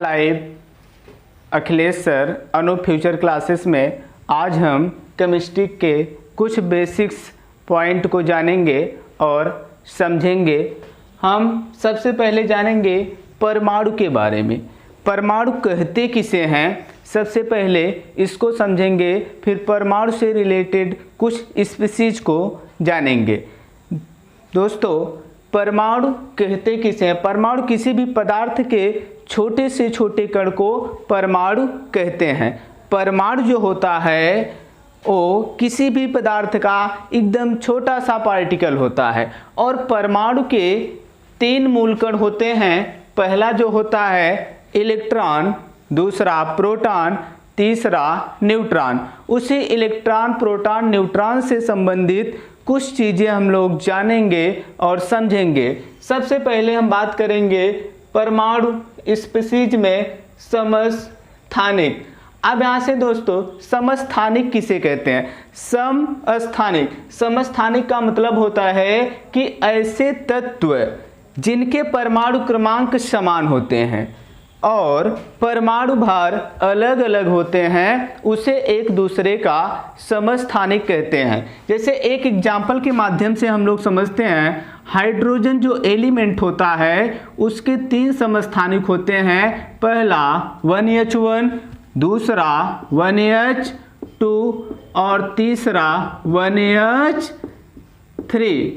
Live Akhilesh sir Anoop future classes में आज हम केमिस्ट्री के कुछ बेसिक्स पॉइंट को जानेंगे और समझेंगे। हम सबसे पहले जानेंगे परमाणु के बारे में। परमाणु कहते किसे हैं, सबसे पहले इसको समझेंगे, फिर परमाणु से रिलेटेड कुछ स्पीशीज को जानेंगे। दोस्तों, परमाणु कहते किसे हैं? परमाणु किसी भी पदार्थ के छोटे से छोटे कण को परमाणु कहते हैं। परमाणु जो होता है वो किसी भी पदार्थ का एकदम छोटा सा पार्टिकल होता है और परमाणु के 3 मूल कण होते हैं। पहला जो होता है इलेक्ट्रॉन, दूसरा प्रोटॉन, तीसरा न्यूट्रॉन। उसी इलेक्ट्रॉन, प्रोटॉन, न्यूट्रॉन से संबंधित कुछ चीज़ें हम लोग जानेंगे और समझेंगे। सबसे पहले हम बात करेंगे परमाणु स्पीशीज में समस्थानिक। अब यहाँ से दोस्तों, समस्थानिक किसे कहते हैं? समस्थानिक। समस्थानिक का मतलब होता है कि ऐसे तत्व जिनके परमाणु क्रमांक समान होते हैं और परमाणु भार अलग अलग होते हैं, उसे एक दूसरे का समस्थानिक कहते हैं। जैसे एक एग्जाम्पल के माध्यम से हम लोग समझते हैं, हाइड्रोजन जो एलिमेंट होता है उसके 3 समस्थानिक होते हैं। पहला 1H1, दूसरा 1H2 और तीसरा 1H3।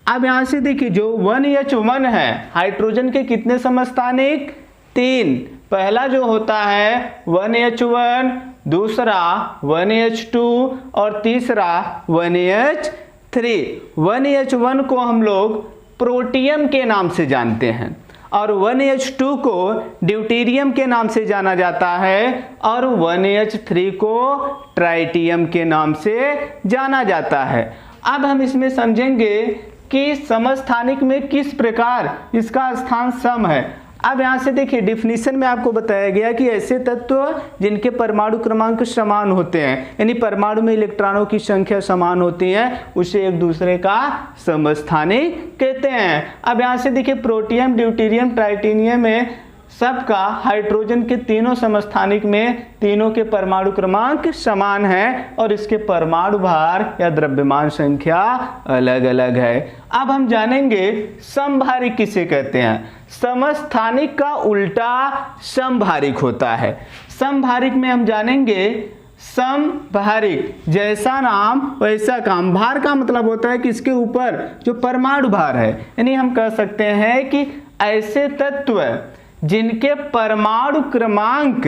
अब यहाँ से देखिए, जो 1H1 है, हाइड्रोजन के कितने समस्थानिक? 3। पहला जो होता है 1H1, दूसरा 1H2 और तीसरा 1H3। 1H1 को हम लोग प्रोटियम के नाम से जानते हैं और 1H2 को ड्यूटेरियम के नाम से जाना जाता है और 1H3 को ट्राइटियम के नाम से जाना जाता है। अब हम इसमें समझेंगे कि समस्थानिक में किस प्रकार इसका स्थान सम है। अब यहाँ से देखिए, डिफिनीशन में आपको बताया गया कि ऐसे तत्व जिनके परमाणु क्रमांक समान होते हैं, यानी परमाणु में इलेक्ट्रॉनों की संख्या समान होती है, उसे एक दूसरे का समस्थानिक कहते हैं। अब यहाँ से देखिए, प्रोटियम, ड्यूटेरियम, ट्राइटिनियम में सबका हाइड्रोजन के तीनों समस्थानिक में तीनों के परमाणु क्रमांक समान है और इसके परमाणु भार या द्रव्यमान संख्या अलग अलग है। अब हम जानेंगे समभारिक किसे कहते हैं। समस्थानिक का उल्टा समभारिक होता है। समभारिक में हम जानेंगे समभारिक, जैसा नाम वैसा काम। भार का मतलब होता है कि इसके ऊपर जो परमाणु भार है, यानी हम कह सकते हैं कि ऐसे तत्व जिनके परमाणु क्रमांक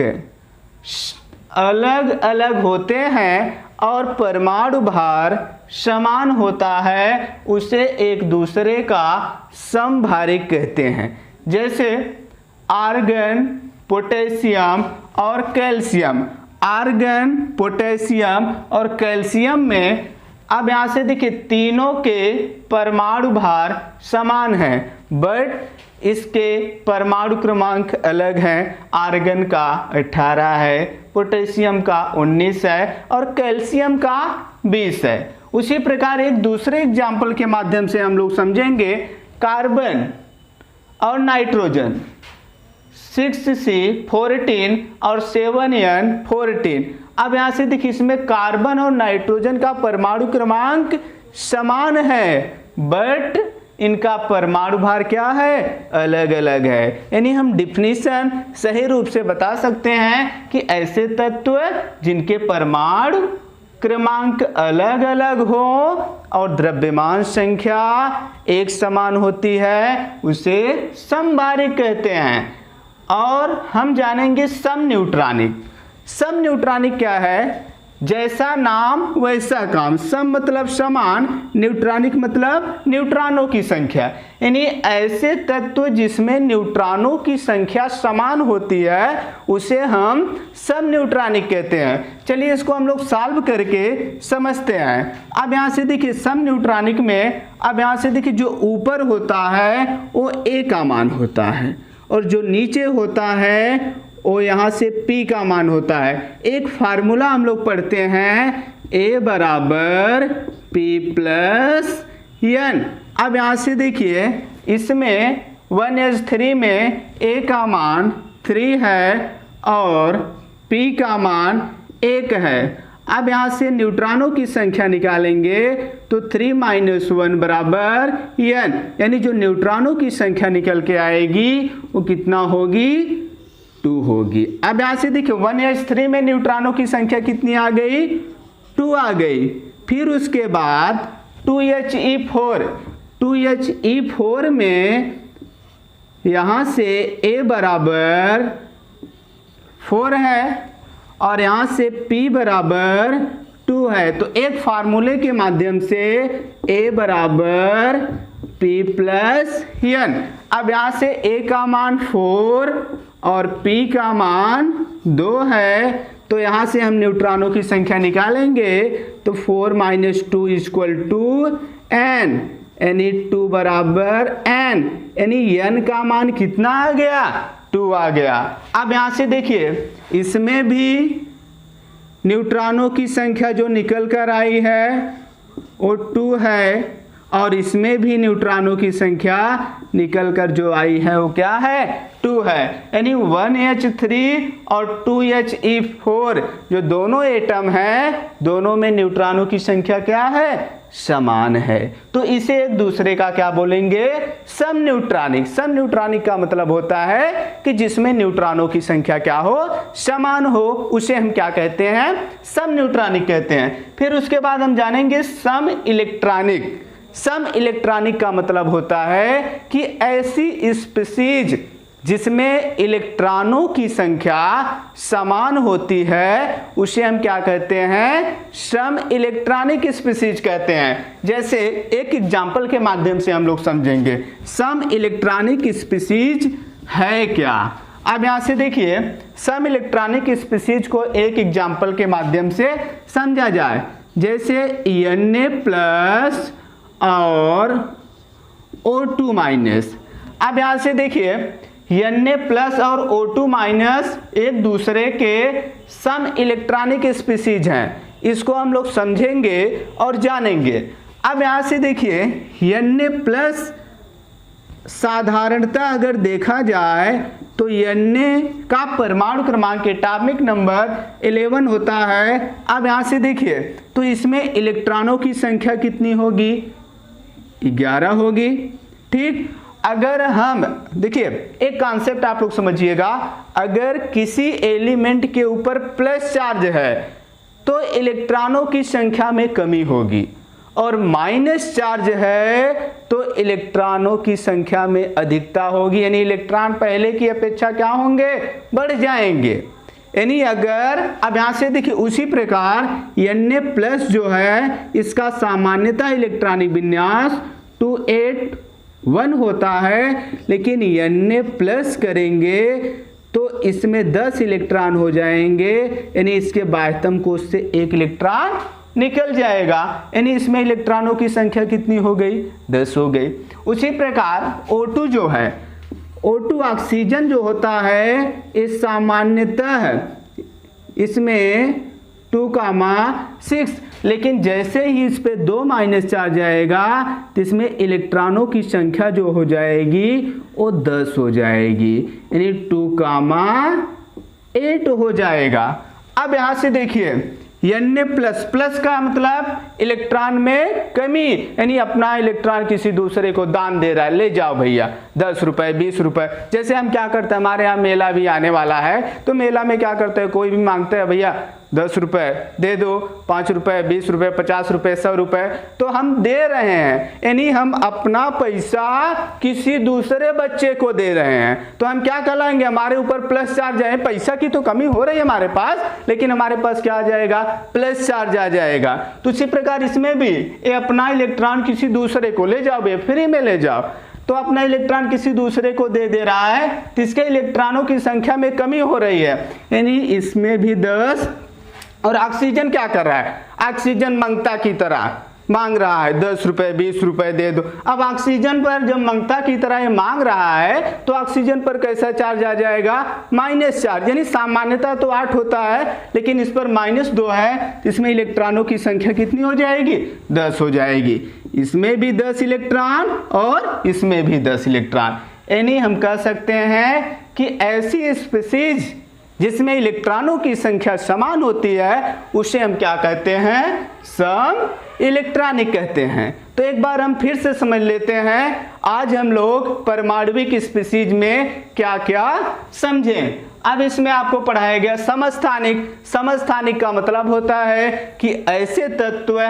अलग अलग होते हैं और परमाणु भार समान होता है, उसे एक दूसरे का समभारिक कहते हैं। जैसे आर्गन, पोटेशियम और कैल्शियम। आर्गन, पोटेशियम और कैल्शियम में अब यहाँ से देखिए, तीनों के परमाणु भार समान हैं, बट इसके परमाणु क्रमांक अलग हैं। आर्गन का 18 है, पोटेशियम का 19 है और कैल्शियम का 20 है। उसी प्रकार एक दूसरे एग्जाम्पल के माध्यम से हम लोग समझेंगे कार्बन और नाइट्रोजन। 6C14 और 7N14। अब यहाँ से देखिए, इसमें कार्बन और नाइट्रोजन का परमाणु क्रमांक समान है, बट इनका परमाणु भार क्या है? अलग अलग है। यानी हम डिफिनीशन सही रूप से बता सकते हैं कि ऐसे तत्व जिनके परमाणु क्रमांक अलग अलग हो और द्रव्यमान संख्या एक समान होती है, उसे समभारिक कहते हैं। और हम जानेंगे समन्यूट्रॉनिक। समन्यूट्रॉनिक क्या है? जैसा नाम वैसा काम। सम मतलब समान, न्यूट्रॉनिक मतलब न्यूट्रॉनों की संख्या, यानी ऐसे तत्व जिसमें न्यूट्रॉनों की संख्या समान होती है, उसे हम समन्यूट्रॉनिक कहते हैं। चलिए इसको हम लोग सॉल्व करके समझते हैं। अब यहाँ से देखिए, समन्यूट्रॉनिक में अब यहाँ से देखिए, जो ऊपर होता है वो A का मान होता है और जो नीचे होता है वो यहाँ से P का मान होता है। एक फार्मूला हम लोग पढ़ते हैं, A बराबर P प्लस N। अब यहाँ से देखिए, इसमें 1H3 में A का मान 3 है और p का मान 1 है। अब यहाँ से न्यूट्रॉनों की संख्या निकालेंगे तो 3 - 1 बराबर n, यानी जो न्यूट्रॉनों की संख्या निकल के आएगी वो कितना होगी, 2 होगी। अब यहाँ से देखिए 1s3 में न्यूट्रॉनों की संख्या कितनी आ गई, 2 आ गई। फिर उसके बाद 2he4 में यहाँ से a बराबर 4 है और यहाँ से p बराबर 2 है। तो एक फार्मूले के माध्यम से a बराबर p प्लस n। अब यहाँ से a का मान 4 और p का मान 2 है, तो यहाँ से हम न्यूट्रॉनों की संख्या निकालेंगे तो 4 - 2 = n, यानी 2 बराबर n, यानी n का मान कितना आ गया, 2 आ गया। अब यहाँ से देखिए इसमें भी न्यूट्रॉनों की संख्या जो निकल कर आई है वो 2 है और इसमें भी न्यूट्रॉनों की संख्या निकल कर जो आई है वो क्या है, 2 है। यानी 1h3 और 2he4 जो दोनों एटम है, दोनों में न्यूट्रॉनों की संख्या क्या है, समान है। तो इसे एक दूसरे का क्या बोलेंगे, समन्यूट्रॉनिक। समन्यूट्रॉनिक का मतलब होता है कि जिसमें न्यूट्रॉनों की संख्या क्या हो, समान हो, उसे हम क्या कहते हैं, समन्यूट्रॉनिक कहते हैं। फिर उसके बाद हम जानेंगे सम इलेक्ट्रॉनिक। सम इलेक्ट्रॉनिक का मतलब होता है कि ऐसी स्पीशीज जिसमें इलेक्ट्रॉनों की संख्या समान होती है उसे हम क्या कहते हैं, सम इलेक्ट्रॉनिक स्पीशीज कहते हैं। जैसे एक एग्जांपल के माध्यम से हम लोग समझेंगे सम इलेक्ट्रॉनिक स्पीशीज है क्या। अब यहाँ से देखिए सम इलेक्ट्रॉनिक स्पीशीज को एक एग्जांपल के माध्यम से समझा जाए। जैसे Na+ और O2-। अब यहाँ से देखिए Na+ और O2- एक दूसरे के सम इलेक्ट्रॉनिक स्पीशीज हैं, इसको हम लोग समझेंगे और जानेंगे। अब यहाँ से देखिए Na+ साधारणतः अगर देखा जाए तो Na का परमाणु क्रमांक एटॉमिक नंबर 11 होता है। अब यहाँ से देखिए तो इसमें इलेक्ट्रॉनों की संख्या कितनी होगी, 11 होगी। ठीक, अगर हम देखिए एक कॉन्सेप्ट आप लोग समझिएगा, अगर किसी एलिमेंट के ऊपर प्लस चार्ज है तो इलेक्ट्रॉनों की संख्या में कमी होगी और माइनस चार्ज है तो इलेक्ट्रॉनों की संख्या में अधिकता होगी, यानी इलेक्ट्रॉन पहले की अपेक्षा क्या होंगे, बढ़ जाएंगे। यानी अगर अब यहाँ से देखिए उसी प्रकार Na+ जो है इसका सामान्यतः इलेक्ट्रॉनिक विन्यास 281 होता है, लेकिन Na+ करेंगे तो इसमें 10 इलेक्ट्रॉन हो जाएंगे, यानी इसके बाह्यतम कोश से 1 इलेक्ट्रॉन निकल जाएगा, यानी इसमें इलेक्ट्रॉनों की संख्या कितनी हो गई, 10 हो गई। उसी प्रकार O2 जो है, O2 ऑक्सीजन जो होता है इस सामान्यतः इसमें 2,6, लेकिन जैसे ही इस पे 2 माइनस चार्ज आएगा तो इसमें इलेक्ट्रॉनों की संख्या जो हो जाएगी वो 10 हो जाएगी, यानी 2,8 हो जाएगा। अब यहाँ से देखिए Na++ का मतलब इलेक्ट्रॉन में कमी, यानी अपना इलेक्ट्रॉन किसी दूसरे को दान दे रहा है, ले जाओ भैया 10 रुपए 20 रुपए। जैसे हम क्या करते हैं, हमारे यहाँ मेला भी आने वाला है तो मेला में क्या करते हैं, कोई भी मांगते हैं भैया 10 रुपए दे दो, 5 रुपए 20 रुपए 50 रुपए 100 रुपए, तो हम दे रहे हैं, यानी हम अपना पैसा किसी दूसरे बच्चे को दे रहे हैं। तो हम क्या कहलाएंगे, हमारे ऊपर प्लस चार्ज है, पैसा की तो कमी हो रही है हमारे पास, लेकिन हमारे पास क्या आ जाएगा, प्लस चार्ज आ जाएगा। तो इसी प्रकार इसमें भी ये अपना इलेक्ट्रॉन किसी दूसरे को ले जाओ, फ्री में ले जाओ, तो अपना इलेक्ट्रॉन किसी दूसरे को दे रहा है तो इसके इलेक्ट्रॉनों की संख्या में कमी हो रही है, यानी इसमें भी 10। और ऑक्सीजन क्या कर रहा है, ऑक्सीजन मंगता की तरह मांग रहा है 10 रुपए 20 रुपए दे दो। अब ऑक्सीजन पर जब मंगता की तरह ये मांग रहा है तो ऑक्सीजन पर कैसा चार्ज आ जाएगा, माइनस चार्ज, यानी सामान्यतः तो 8 होता है लेकिन इस पर -2 है, इसमें इलेक्ट्रॉनों की संख्या कितनी हो जाएगी, 10 हो जाएगी। इसमें भी 10 इलेक्ट्रॉन और इसमें भी 10 इलेक्ट्रॉन, यानी हम कह सकते हैं कि ऐसी स्पीशीज जिसमें इलेक्ट्रॉनों की संख्या समान होती है उसे हम क्या कहते हैं, सम इलेक्ट्रॉनिक कहते हैं। तो एक बार हम फिर से समझ लेते हैं, आज हम लोग परमाणविक स्पीशीज में क्या क्या समझें। अब इसमें आपको पढ़ाया गया समस्थानिक। समस्थानिक का मतलब होता है कि ऐसे तत्व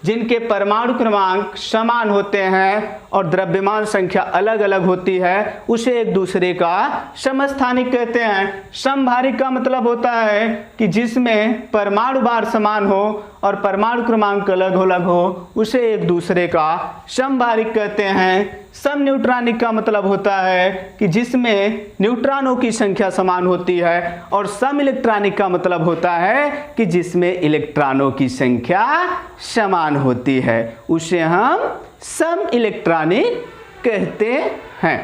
जिनके परमाणु क्रमांक समान होते हैं और द्रव्यमान संख्या अलग अलग होती है उसे एक दूसरे का समस्थानिक कहते हैं। समभारिक का मतलब होता है कि जिसमें परमाणु भार समान हो और परमाणु क्रमांक अलग अलग हो उसे एक दूसरे का समभारिक कहते हैं। सम न्यूट्रॉनिक का मतलब होता है कि जिसमें न्यूट्रॉनों की संख्या समान होती है और सम इलेक्ट्रॉनिक का मतलब होता है कि जिसमें इलेक्ट्रॉनों की संख्या समान होती है उसे हम सम इलेक्ट्रॉनिक कहते हैं।